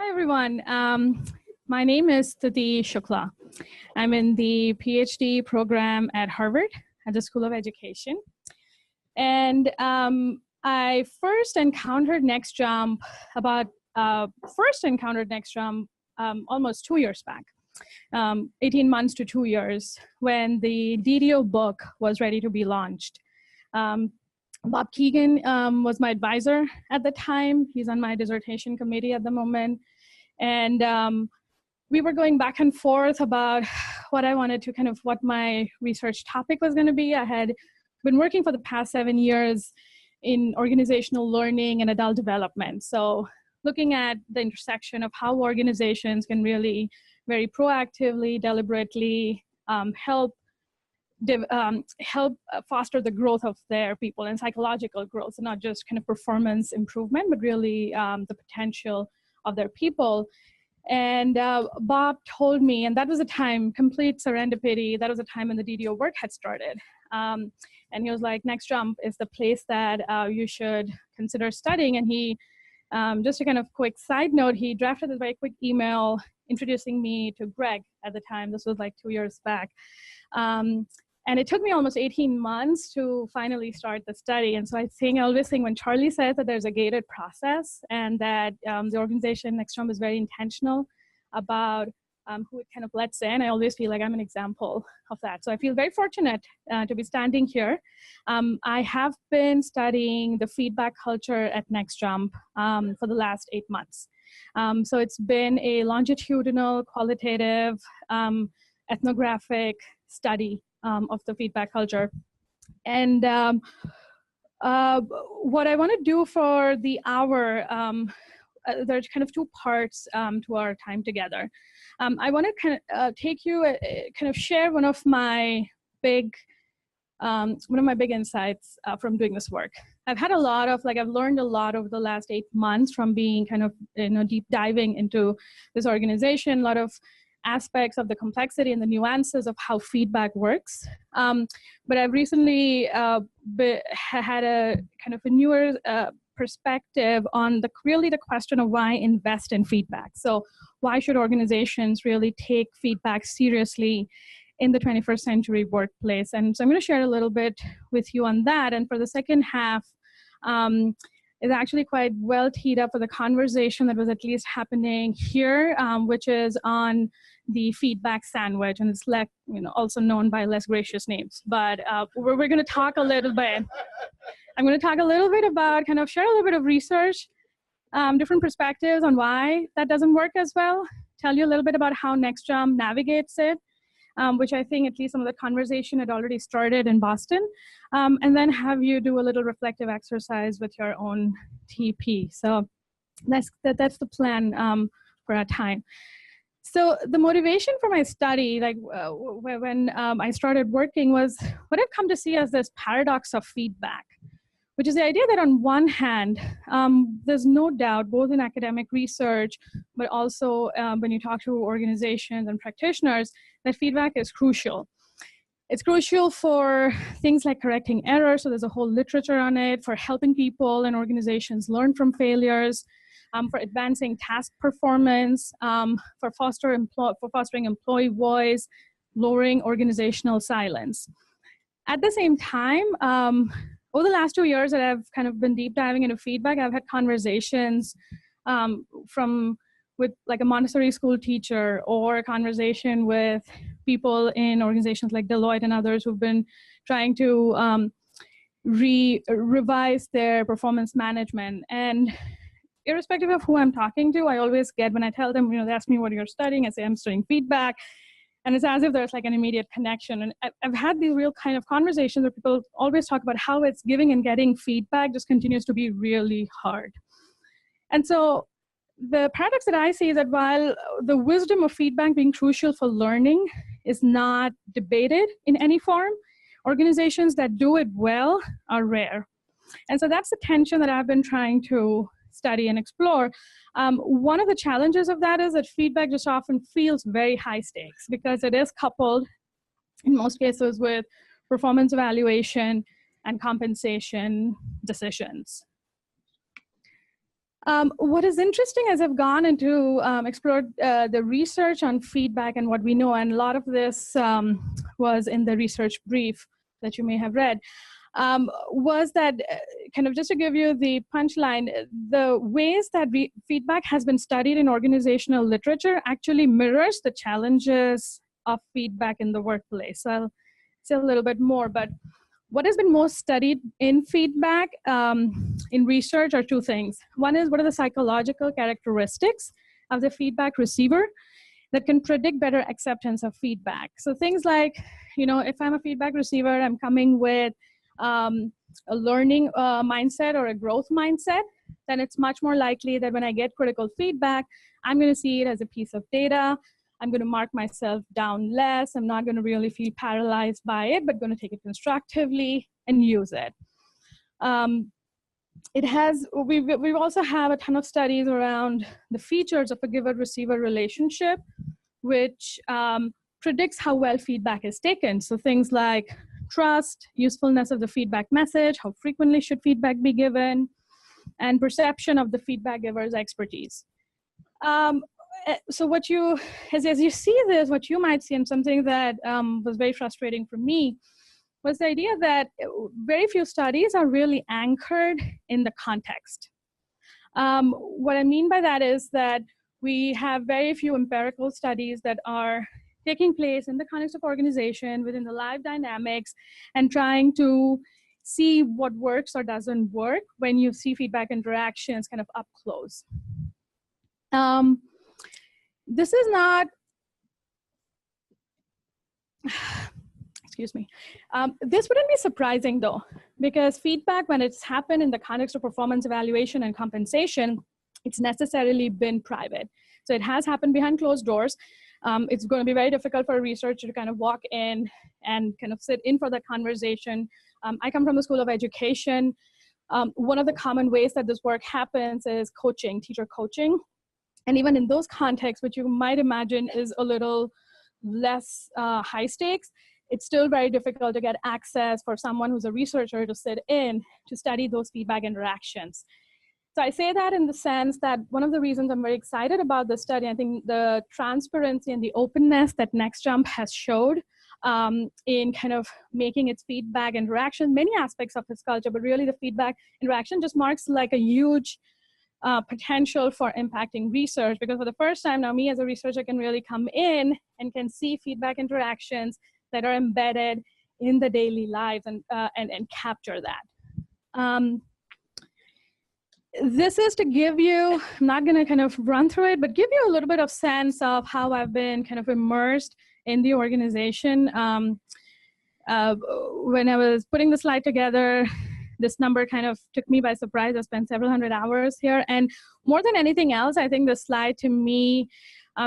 Hi, everyone. My name is Stuti Shukla. I'm in the PhD program at Harvard at the School of Education. And I first encountered NextJump almost 2 years back, 18 months to 2 years, when the DDO book was ready to be launched. Bob Keegan was my advisor at the time. He's on my dissertation committee at the moment. And we were going back and forth about what I wanted to what my research topic was going to be. I had been working for the past 7 years in organizational learning and adult development. So looking at the intersection of how organizations can really very proactively, deliberately help foster the growth of their people and psychological growth, and not just performance improvement, but really the potential of their people. And Bob told me, and that was a time, complete serendipity, that was a time when the DDO work had started. And he was like, NextJump is the place that you should consider studying. And he, just a quick side note, he drafted a very quick email introducing me to Greg at the time. This was like 2 years back. And it took me almost 18 months to finally start the study. And so I always think when Charlie says that there's a gated process and that the organization NextJump is very intentional about who it lets in, I always feel like I'm an example of that. So I feel very fortunate to be standing here. I have been studying the feedback culture at NextJump for the last 8 months. So it's been a longitudinal, qualitative, ethnographic study of the feedback culture. And what I want to do for the hour, there's two parts to our time together. I want to take you, share one of my big insights from doing this work. I've had a lot of, I've learned a lot over the last 8 months from being deep diving into this organization, a lot of aspects of the complexity and the nuances of how feedback works. But I've recently had a a newer perspective on really the question of why invest in feedback. So why should organizations really take feedback seriously in the 21st century workplace? And so I'm going to share a little bit with you on that. And for the second half, is actually quite well teed up for the conversation that was at least happening here, which is on the feedback sandwich, and it's also known by less gracious names. But we're going to talk a little bit. I'm going to talk a little bit about, share a little bit of research, different perspectives on why that doesn't work as well, tell you a little bit about how NextJump navigates it, which I think at least some of the conversation had already started in Boston, and then have you do a little reflective exercise with your own TP. So that's the plan for our time. So the motivation for my study, when I started working, was what I've come to see as this paradox of feedback, which is the idea that on one hand, there's no doubt, both in academic research, but also when you talk to organizations and practitioners, that feedback is crucial. It's crucial for things like correcting errors, so there's a whole literature on it, for helping people and organizations learn from failures, for advancing task performance, for fostering employee voice, lowering organizational silence. At the same time, over the last 2 years that I've been deep diving into feedback, I've had conversations with a Montessori school teacher, or a conversation with people in organizations like Deloitte and others who've been trying to revise their performance management. And irrespective of who I'm talking to, I always get, when I tell them, they ask me what you're studying, I say I'm studying feedback. And it's as if there's an immediate connection. And I've had these real conversations where people always talk about how it's giving and getting feedback just continues to be really hard. And so the paradox that I see is that while the wisdom of feedback being crucial for learning is not debated in any form, organizations that do it well are rare. And so that's the tension that I've been trying to study and explore. One of the challenges of that is that feedback just often feels very high stakes, because it is coupled in most cases with performance evaluation and compensation decisions. What is interesting as I've gone into explored the research on feedback and what we know, and a lot of this was in the research brief that you may have read, was that kind of just to give you the punchline, the ways that feedback has been studied in organizational literature actually mirrors the challenges of feedback in the workplace. So I'll say a little bit more, but what has been most studied in feedback in research are two things. One is, what are the psychological characteristics of the feedback receiver that can predict better acceptance of feedback? So things like, if I'm a feedback receiver, I'm coming with a learning mindset or a growth mindset, then it's much more likely that when I get critical feedback, I'm going to see it as a piece of data. I'm going to mark myself down less. I'm not going to really feel paralyzed by it, but going to take it constructively and use it. We also have a ton of studies around the features of a giver-receiver relationship, which predicts how well feedback is taken. So things like trust, usefulness of the feedback message, how frequently should feedback be given, and perception of the feedback giver's expertise. So what as you see this, what you might see, and something that was very frustrating for me, was the idea that very few studies are really anchored in the context. What I mean by that is that we have very few empirical studies that are taking place in the context of organization, within the live dynamics, and trying to see what works or doesn't work when you see feedback interactions kind of up close. This is not, excuse me. This wouldn't be surprising though, because feedback, when it's happened in the context of performance evaluation and compensation, it's necessarily been private. So it has happened behind closed doors. It's going to be very difficult for a researcher to kind of walk in and kind of sit in for that conversation. I come from the School of Education. One of the common ways that this work happens is coaching, teacher coaching. And even in those contexts, which you might imagine is a little less high stakes, it's still very difficult to get access for someone who's a researcher to sit in to study those feedback interactions. So I say that in the sense that one of the reasons I'm very excited about this study, I think the transparency and the openness that NextJump has showed in kind of making its feedback interaction, many aspects of its culture, but really the feedback interaction just marks like a huge potential for impacting research, because for the first time now, me as a researcher can really come in and can see feedback interactions that are embedded in the daily lives and capture that. This is to give you, I'm not going to kind of run through it, but give you a little bit of sense of how I've been kind of immersed in the organization. When I was putting the slide together, this number kind of took me by surprise. I spent several hundred hours here. And more than anything else, I think the slide to me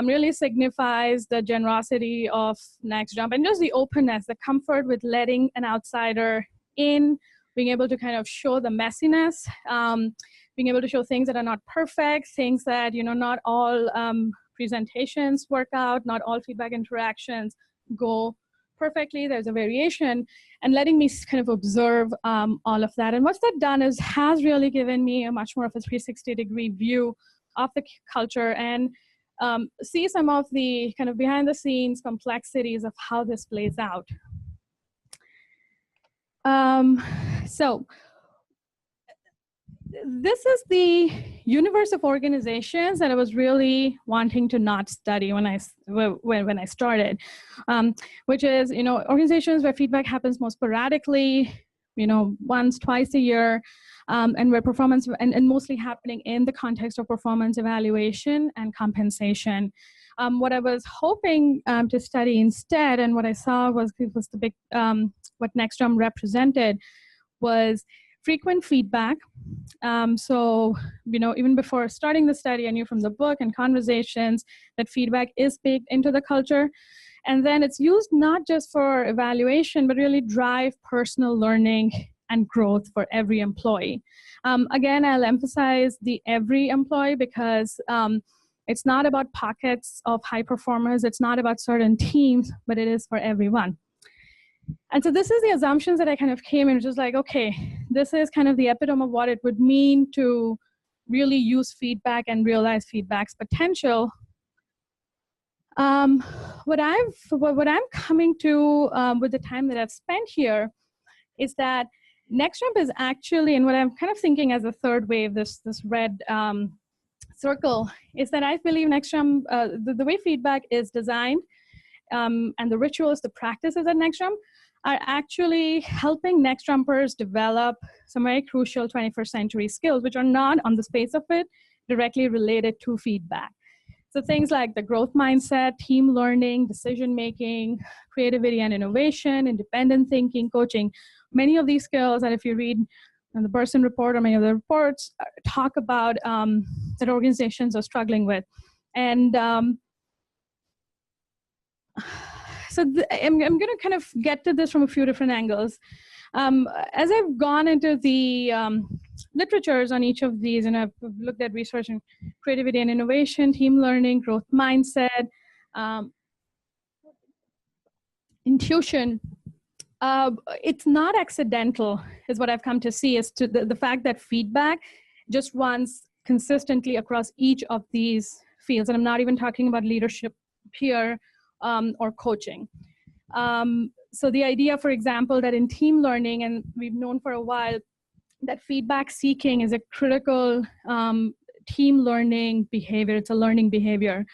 really signifies the generosity of NextJump and just the openness, the comfort with letting an outsider in, being able to kind of show the messiness, being able to show things that are not perfect, things that, not all presentations work out, not all feedback interactions go perfectly, there's a variation, and letting me kind of observe all of that. And what's that done is has really given me a much more of a 360-degree view of the culture and see some of the kind of behind the scenes complexities of how this plays out. So this is the universe of organizations that I was really wanting to not study when I started, which is, organizations where feedback happens most sporadically, once, twice a year, and where performance, and mostly happening in the context of performance evaluation and compensation. What I was hoping to study instead, and what I saw was the big, what NextJump represented was frequent feedback. So, even before starting the study, I knew from the book and conversations that feedback is baked into the culture. And then it's used not just for evaluation, but really drive personal learning and growth for every employee. Again, I'll emphasize the every employee because it's not about pockets of high performers. It's not about certain teams, but it is for everyone. And so this is the assumptions that I kind of came in, which is like, okay, this is kind of the epitome of what it would mean to really use feedback and realize feedback's potential. What I'm coming to with the time that I've spent here is that next jump is actually, and what I'm kind of thinking as a third wave, this red circle, is that I believe next jump, the way feedback is designed, and the rituals, the practices at next jump are actually helping next jumpers develop some very crucial 21st century skills, which are not, on the face of it, directly related to feedback. So things like the growth mindset, team learning, decision-making, creativity and innovation, independent thinking, coaching, many of these skills, and if you read the Person Report or many of the reports, talk about that organizations are struggling with. And so I'm going to kind of get to this from a few different angles. As I've gone into the literatures on each of these, and I've looked at research in creativity and innovation, team learning, growth mindset, intuition, it's not accidental, is what I've come to see, is to the fact that feedback just runs consistently across each of these fields. And I'm not even talking about leadership here or coaching. So the idea, for example, that in team learning, and we've known for a while, that feedback seeking is a critical team learning behavior. It's a learning behavior.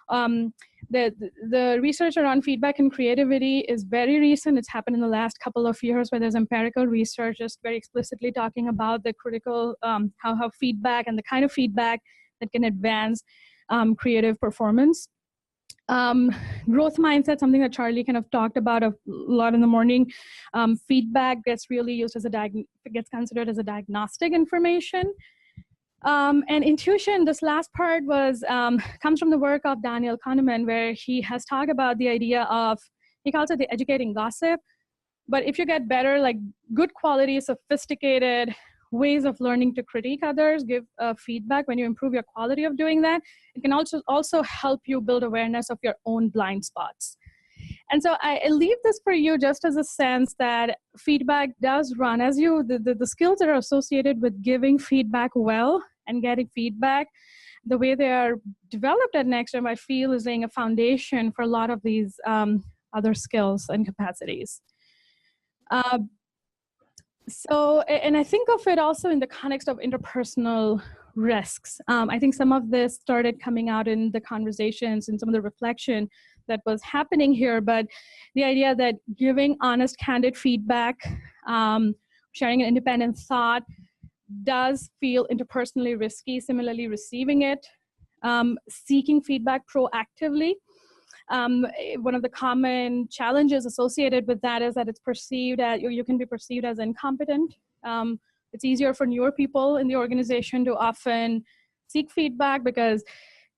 The research around feedback and creativity is very recent. It's happened in the last couple of years, where there's empirical research just very explicitly talking about the critical, how feedback and the kind of feedback that can advance creative performance. Growth mindset, something that Charlie kind of talked about a lot in the morning. Feedback gets really used as gets considered as a diagnostic information. And intuition, this last part was comes from the work of Daniel Kahneman, where he has talked about the idea of, he calls it the educating gossip. But if you get better, like good quality, sophisticated ways of learning to critique others, give feedback, when you improve your quality of doing that, it can also help you build awareness of your own blind spots. And so I leave this for you just as a sense that feedback does run, as you, the skills that are associated with giving feedback well and getting feedback, the way they are developed at Next Jump, I feel is laying a foundation for a lot of these other skills and capacities. So, and I think of it also in the context of interpersonal risks. I think some of this started coming out in the conversations and some of the reflection that was happening here, but the idea that giving honest, candid feedback, sharing an independent thought does feel interpersonally risky. Similarly, receiving it, seeking feedback proactively. One of the common challenges associated with that is that it's perceived as, you can be perceived as incompetent. It's easier for newer people in the organization to often seek feedback because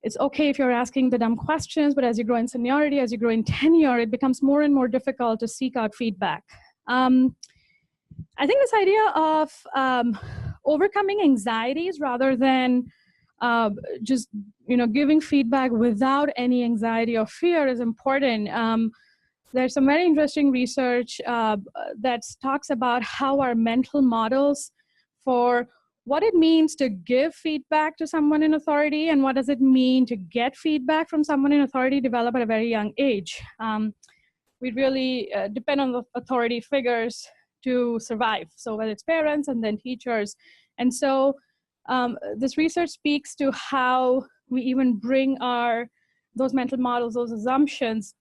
it's okay if you're asking the dumb questions, but as you grow in seniority, as you grow in tenure, it becomes more and more difficult to seek out feedback. I think this idea of overcoming anxieties rather than just giving feedback without any anxiety or fear is important. There's some very interesting research that talks about how our mental models for what it means to give feedback to someone in authority and what does it mean to get feedback from someone in authority develop at a very young age. We really depend on the authority figures to survive. So whether it's parents and then teachers. And so this research speaks to how we even bring those mental models, those assumptions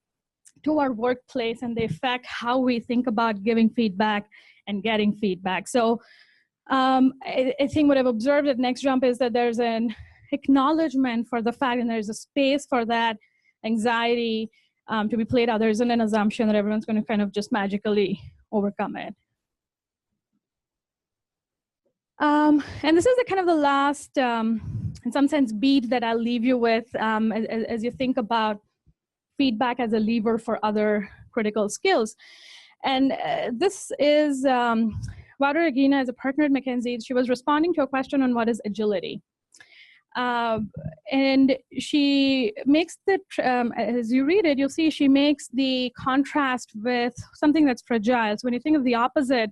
to our workplace, and they affect how we think about giving feedback and getting feedback. So I think what I've observed at Next Jump is that there's an acknowledgement for the fact, and there's a space for that anxiety to be played out. There isn't an assumption that everyone's going to kind of just magically overcome it. And this is the kind of the last, in some sense, beat that I'll leave you with as you think about feedback as a lever for other critical skills. And this is, Wouter Regina is a partner at McKinsey. She was responding to a question on what is agility. And she makes the, as you read it, you'll see she makes the contrast with something that's fragile. So when you think of the opposite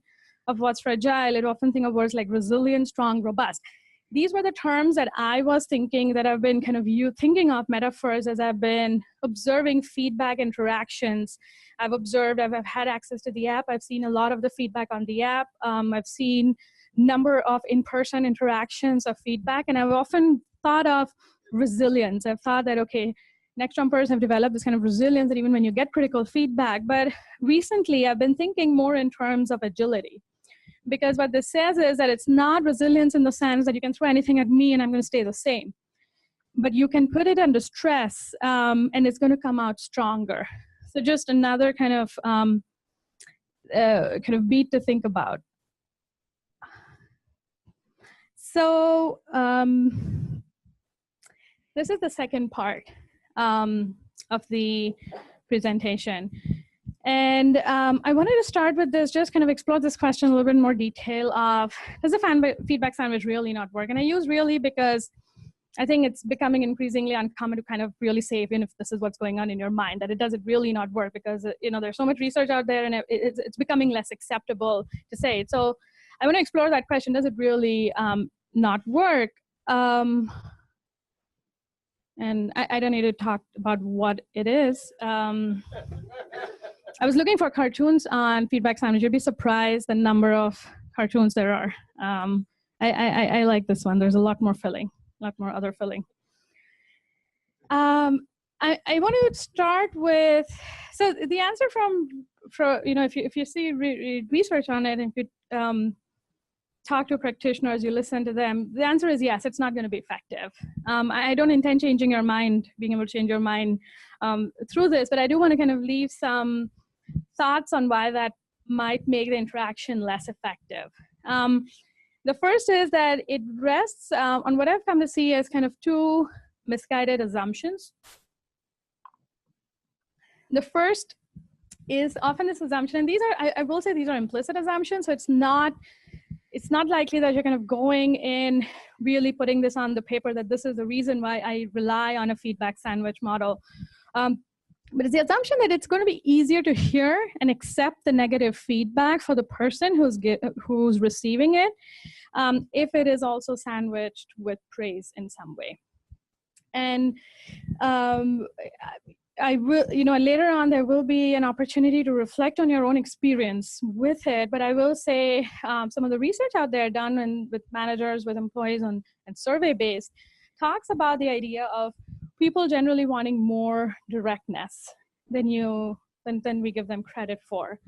of what's fragile, it often think of words like resilient, strong, robust. these were the terms that I was thinking, that I've been kind of thinking of metaphors as I've been observing feedback interactions. I've observed, I've had access to the app. I've seen a lot of the feedback on the app. I've seen number of in-person interactions of feedback. And I've often thought of resilience. I've thought that, okay, next jumpers have developed this kind of resilience that even when you get critical feedback. But recently, I've been thinking more in terms of agility. Because what this says is that it's not resilience in the sense that you can throw anything at me and I'm going to stay the same. But you can put it under stress and it's going to come out stronger. So just another kind of beat to think about. So this is the second part of the presentation. And I wanted to start with this, just kind of explore this question a little bit more detail of, does the feedback sandwich really not work? And I use really because I think it's becoming increasingly uncommon to kind of really say, even if this is what's going on in your mind, that it doesn't really not work, because there's so much research out there and it's becoming less acceptable to say it. So I want to explore that question, does it really not work? And I don't need to talk about what it is. I was looking for cartoons on feedback sandwich. You'd be surprised the number of cartoons there are. I like this one. There's a lot more filling, a lot more other filling. I want to start with, so the answer if you see research on it, and if you talk to practitioners, you listen to them, the answer is yes, it's not going to be effective. I don't intend changing your mind, being able to change your mind through this, but I do want to kind of leave some thoughts on why that might make the interaction less effective. The first is that it rests on what I've come to see as kind of two misguided assumptions. The first is often this assumption, and these are, I will say these are implicit assumptions, so it's not likely that you're kind of going in really putting this on the paper, that this is the reason why I rely on a feedback sandwich model. But it's the assumption that it's going to be easier to hear and accept the negative feedback for the person who's receiving it, if it is also sandwiched with praise in some way. And I will, later on there will be an opportunity to reflect on your own experience with it. But I will say some of the research out there done with managers, with employees, and survey-based, talks about the idea of people generally wanting more directness than we give them credit for.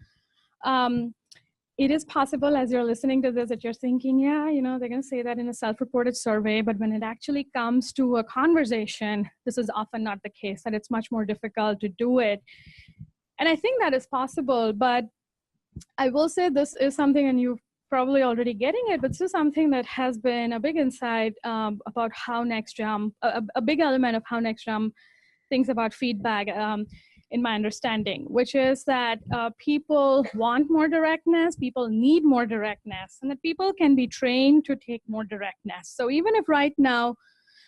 It is possible, as you're listening to this, that you're thinking, yeah, they're going to say that in a self-reported survey, but when it actually comes to a conversation, this is often not the case, that it's much more difficult to do it. And I think that is possible, but I will say this is something, and you're probably already getting it, but this is something that has been a big insight about how NextJump, a big element of how NextJump thinks about feedback, in my understanding, which is that people want more directness, people need more directness, and that people can be trained to take more directness. So even if right now,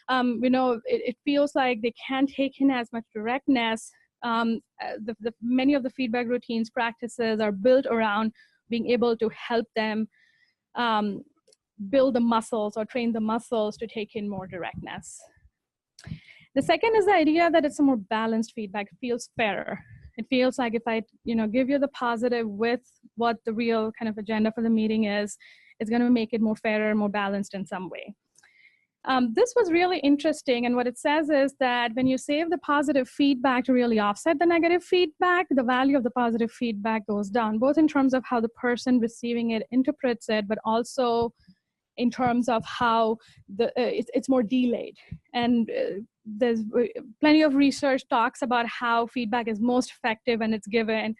it feels like they can't take in as much directness, many of the feedback routines, practices are built around being able to help them build the muscles or train the muscles to take in more directness. The second is the idea that it's a more balanced feedback. It feels fairer. It feels like if I, give you the positive with what the real kind of agenda for the meeting is, it's going to make it more fairer, more balanced in some way. This was really interesting, and what it says is that when you save the positive feedback to really offset the negative feedback, the value of the positive feedback goes down, both in terms of how the person receiving it interprets it, but also in terms of how it's more delayed. And there's plenty of research talks about how feedback is most effective when it's given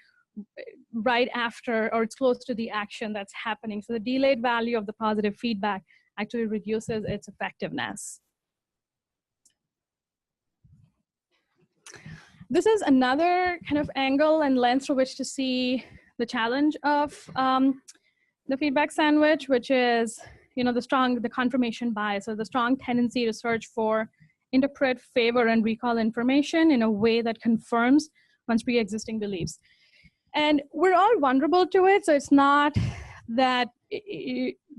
right after, or it's close to the action that's happening. So the delayed value of the positive feedback actually reduces its effectiveness. This is another kind of angle and lens through which to see the challenge of the feedback sandwich, which is the confirmation bias, or the strong tendency to search for, interpret, favor, and recall information in a way that confirms one's pre-existing beliefs. And we're all vulnerable to it, so it's not that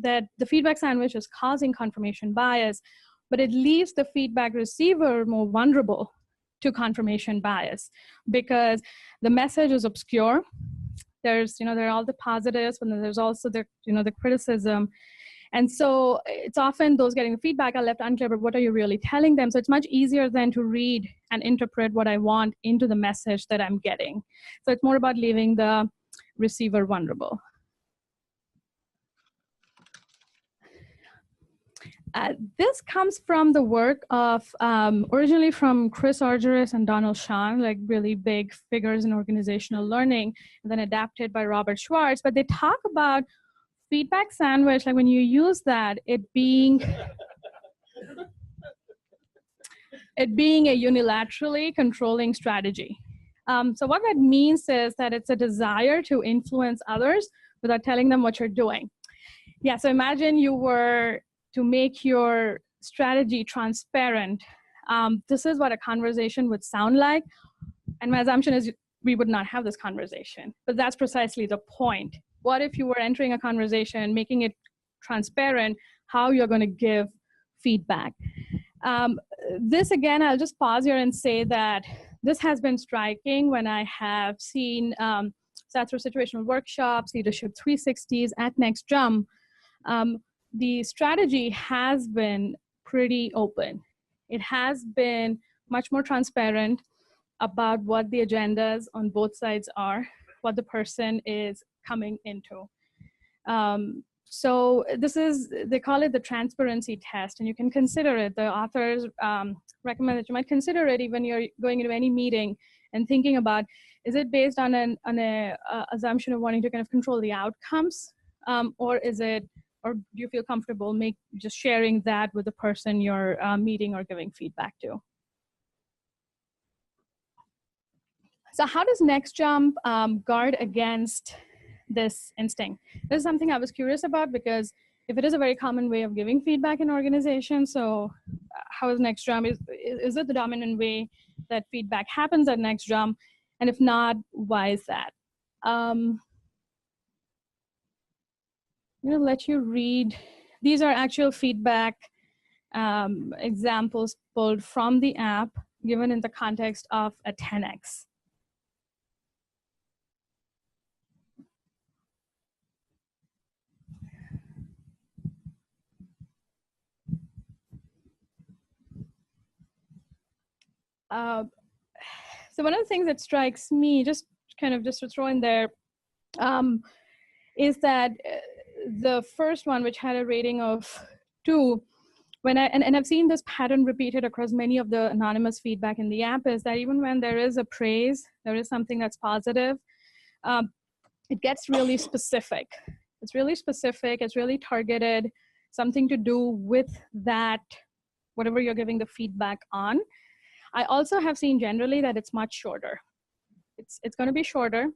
that the feedback sandwich is causing confirmation bias, but it leaves the feedback receiver more vulnerable to confirmation bias because the message is obscure. There's, there are all the positives, but then there's also the, the criticism. And so it's often those getting the feedback are left unclear, but what are you really telling them? So it's much easier then to read and interpret what I want into the message that I'm getting. So it's more about leaving the receiver vulnerable. This comes from the work of, originally from Chris Argyris and Donald Shahn, like really big figures in organizational learning, and then adapted by Robert Schwartz. But they talk about feedback sandwich, like when you use that, it being a unilaterally controlling strategy. So what that means is that it's a desire to influence others without telling them what you're doing. Yeah, so imagine you were to make your strategy transparent. This is what a conversation would sound like. And my assumption is we would not have this conversation, but that's precisely the point. What if you were entering a conversation, making it transparent, how you're going to give feedback? This, again, I'll just pause here and say that this has been striking when I have seen, sat through situational workshops, leadership 360s at Next Jump. The strategy has been pretty open. It has been much more transparent about what the agendas on both sides are, what the person is coming into. So this is, they call it the transparency test, and you can consider it. The authors recommend that you might consider it even you're going into any meeting and thinking about, is it based on an assumption of wanting to kind of control the outcomes, or is it, or do you feel comfortable just sharing that with the person you're meeting or giving feedback to? So how does Next Jump guard against this instinct? This is something I was curious about, because if it is a very common way of giving feedback in organizations, so how is Next Jump? Is it the dominant way that feedback happens at Next Jump? And if not, why is that? I'm going to let you read. These are actual feedback examples pulled from the app, given in the context of a 10X. So one of the things that strikes me, just to throw in there, is that the first one, which had a rating of 2, and I've seen this pattern repeated across many of the anonymous feedback in the app, is that even when there is a praise, there is something that's positive, it gets really specific. It's really specific, it's really targeted, something to do with that, whatever you're giving the feedback on. I also have seen generally that it's much shorter. It's going to be shorter.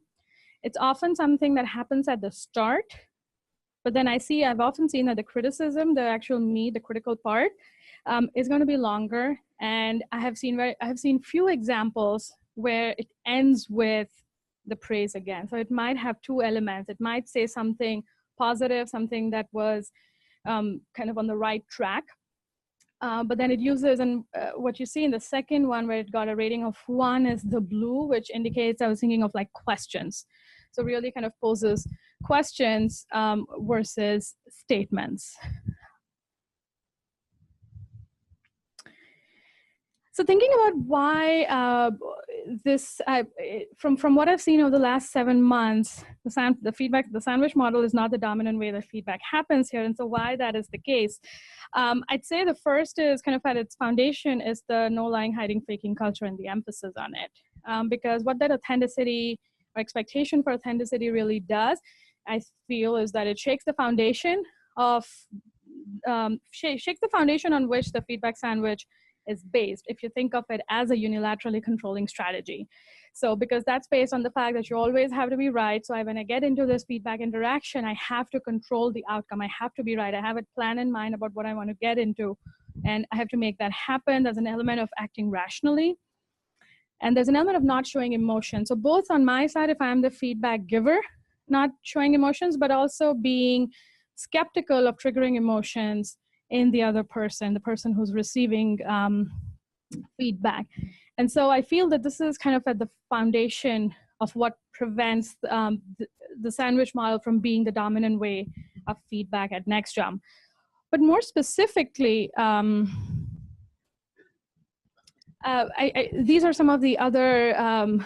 It's often something that happens at the start, but then I've often seen that the criticism, the actual the critical part, is going to be longer. And I have seen few examples where it ends with the praise again. So it might have 2 elements. It might say something positive, something that was kind of on the right track. But then it uses, and what you see in the second one where it got a rating of 1 is the blue, which indicates, I was thinking of like questions. So really kind of poses questions versus statements. So thinking about why from what I've seen over the last 7 months, the sandwich model is not the dominant way that feedback happens here. And so why that is the case, I'd say the first is kind of at its foundation is the no lying, hiding, faking culture and the emphasis on it. Because what that authenticity or expectation for authenticity really does, I feel, is that it shakes the foundation on which the feedback sandwich is based, if you think of it as a unilaterally controlling strategy. So because that's based on the fact that you always have to be right. So when I get into this feedback interaction, I have to control the outcome. I have to be right. I have a plan in mind about what I want to get into, and I have to make that happen. There's an element of acting rationally, and there's an element of not showing emotion. So both on my side, if I'm the feedback giver, not showing emotions, but also being skeptical of triggering emotions in the other person, the person who's receiving feedback. And so I feel that this is kind of at the foundation of what prevents the sandwich model from being the dominant way of feedback at NextJump. But more specifically, these are some of the other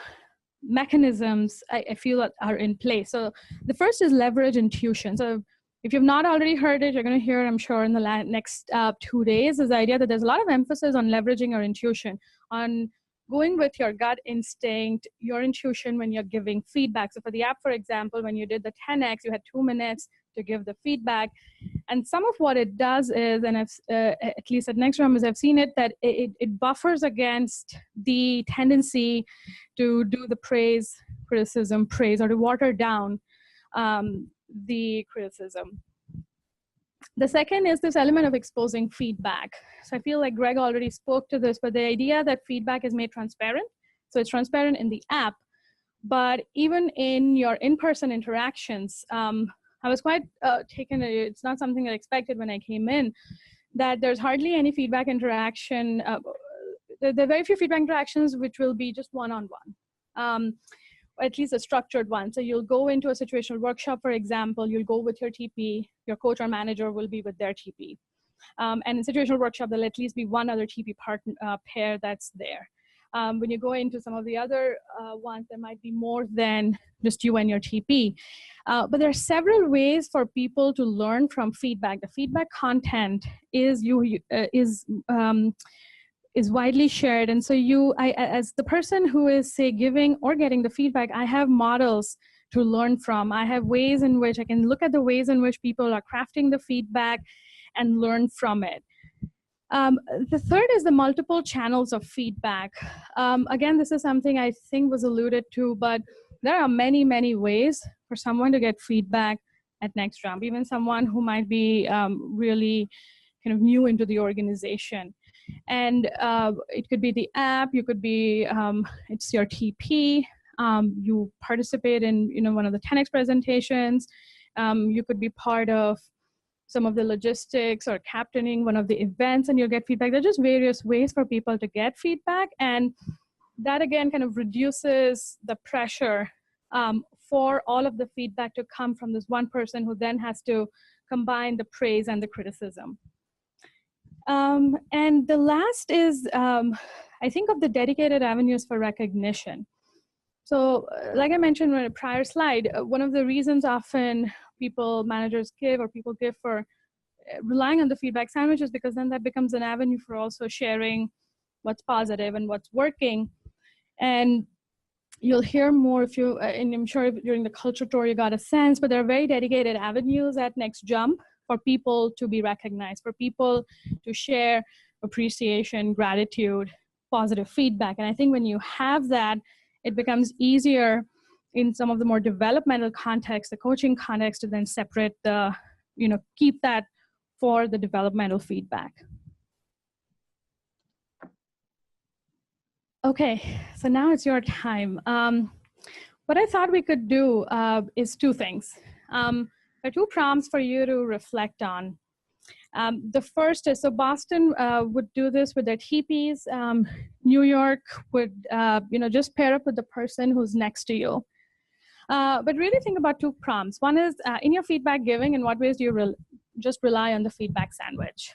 mechanisms I feel that are in place. So the first is leverage intuition. So if you've not already heard it, you're going to hear it, I'm sure, in the next 2 days, is the idea that there's a lot of emphasis on leveraging your intuition, on going with your gut instinct, your intuition when you're giving feedback. So for the app, for example, when you did the 10X, you had 2 minutes to give the feedback. And some of what it does is, and I've, at least at NextJump, as I've seen it, that it buffers against the tendency to do the praise, criticism, praise, or to water down the criticism. The second is this element of exposing feedback. So I feel like Greg already spoke to this, but the idea that feedback is made transparent. So it's transparent in the app, but even in your in-person interactions, I was quite taken, it's not something I expected when I came in, that there's hardly any feedback interaction. There are very few feedback interactions which will be just one-on-one. At least a structured one. So you'll go into a situational workshop, for example, you'll go with your TP, your coach or manager will be with their TP. And in situational workshop, there'll at least be one other TP partner, pair that's there. When you go into some of the other ones, there might be more than just you and your TP. But there are several ways for people to learn from feedback. The feedback content is widely shared. And so as the person who is, say, giving or getting the feedback, I have models to learn from. I have ways in which I can look at the ways in which people are crafting the feedback and learn from it. The third is the multiple channels of feedback. Again, this is something I think was alluded to, but there are many, many ways for someone to get feedback at NextJump, even someone who might be really kind of new into the organization. And it could be the app, you could be, it's your TP, you participate in one of the 10X presentations, you could be part of some of the logistics or captaining one of the events and you'll get feedback. There are just various ways for people to get feedback, and that again kind of reduces the pressure for all of the feedback to come from this one person who then has to combine the praise and the criticism. And the last is, I think, of the dedicated avenues for recognition. So like I mentioned in a prior slide, one of the reasons often managers give for relying on the feedback sandwich is because then that becomes an avenue for also sharing what's positive and what's working. And you'll hear more and I'm sure during the culture tour you got a sense, but there are very dedicated avenues at NextJump for people to be recognized, for people to share appreciation, gratitude, positive feedback. And I think when you have that, it becomes easier in some of the more developmental context, the coaching context, to then separate keep that for the developmental feedback. Okay, so now it's your time. What I thought we could do is two things. There are two prompts for you to reflect on. The first is, so Boston would do this with their TPs. New York would, just pair up with the person who's next to you. But really think about two prompts. One is, in your feedback giving, in what ways do you just rely on the feedback sandwich?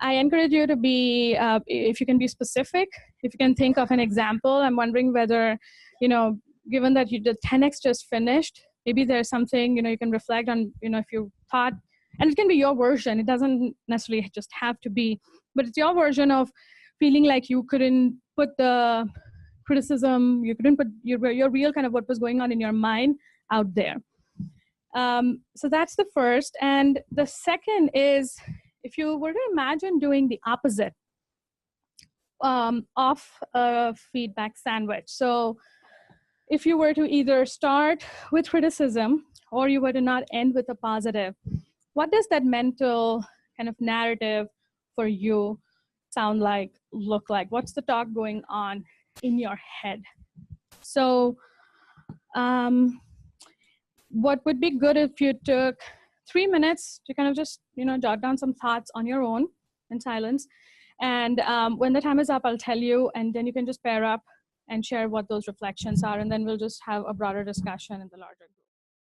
I encourage you to be, if you can be specific, if you can think of an example. I'm wondering whether, given that the 10X just finished, maybe there's something, you can reflect on, if you thought, and it can be your version. It doesn't necessarily just have to be, but it's your version of feeling like you couldn't put the criticism, you couldn't put your real kind of what was going on in your mind out there. So that's the first. And the second is, if you were to imagine doing the opposite of a feedback sandwich. So if you were to either start with criticism or you were to not end with a positive, what does that mental kind of narrative for you sound like, look like? What's the talk going on in your head? So what would be good if you took 3 minutes to kind of just, jot down some thoughts on your own in silence. And when the time is up, I'll tell you, and then you can just pair up and share what those reflections are. And then we'll just have a broader discussion in the larger